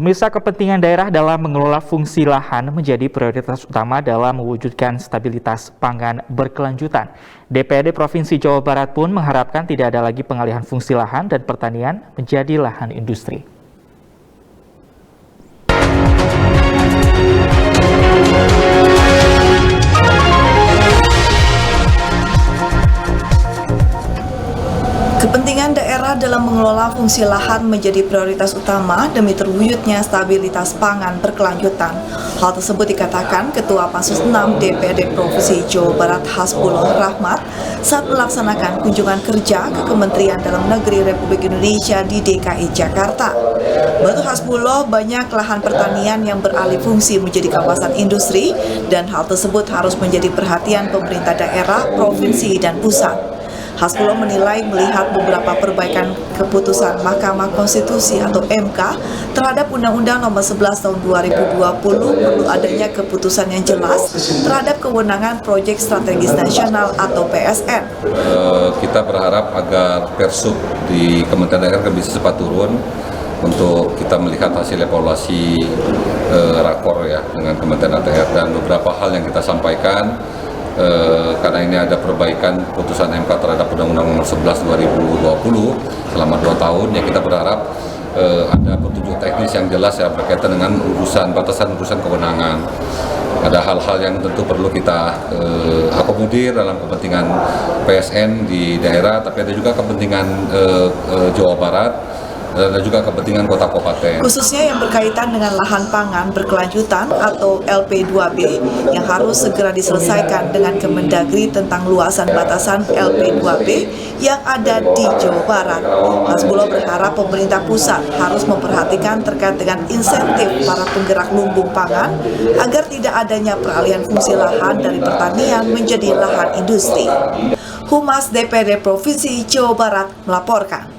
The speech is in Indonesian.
Pemirsa, kepentingan daerah dalam mengelola fungsi lahan menjadi prioritas utama dalam mewujudkan stabilitas pangan berkelanjutan. DPRD Provinsi Jawa Barat pun mengharapkan tidak ada lagi pengalihan fungsi lahan dan pertanian menjadi lahan industri. Kepentingan daerah dalam mengelola fungsi lahan menjadi prioritas utama demi terwujudnya stabilitas pangan berkelanjutan. Hal tersebut dikatakan Ketua Pansus 6 DPRD Provinsi Jawa Barat Hasbullah Rahmat saat melaksanakan kunjungan kerja ke Kementerian Dalam Negeri Republik Indonesia di DKI Jakarta. Menurut Hasbullah, banyak lahan pertanian yang beralih fungsi menjadi kawasan industri dan hal tersebut harus menjadi perhatian pemerintah daerah, provinsi, dan pusat. Hasbullah menilai melihat beberapa perbaikan keputusan Mahkamah Konstitusi atau MK terhadap Undang-Undang Nomor 11 Tahun 2020 perlu adanya keputusan yang jelas terhadap kewenangan Proyek Strategis Nasional atau PSN. Kita berharap agar Persub di Kementerian Daerah bisa cepat turun untuk kita melihat hasil evaluasi rakor ya dengan Kementerian Daerah dan beberapa hal yang kita sampaikan. Karena ini ada perbaikan putusan MK terhadap Undang-Undang Nomor 11 2020 selama 2 tahun, ya kita berharap ada petunjuk teknis yang jelas ya berkaitan dengan batasan urusan kewenangan. Ada hal-hal yang tentu perlu kita akomodir dalam kepentingan PSN di daerah, tapi ada juga kepentingan Jawa Barat. Dan juga kepentingan kota kabupaten. Khususnya yang berkaitan dengan lahan pangan berkelanjutan atau LP2B yang harus segera diselesaikan dengan Kemendagri tentang luasan batasan LP2B yang ada di Jawa Barat. Hasbullah berharap pemerintah pusat harus memperhatikan terkait dengan insentif para penggerak lumbung pangan agar tidak adanya peralihan fungsi lahan dari pertanian menjadi lahan industri. Humas DPRD Provinsi Jawa Barat melaporkan.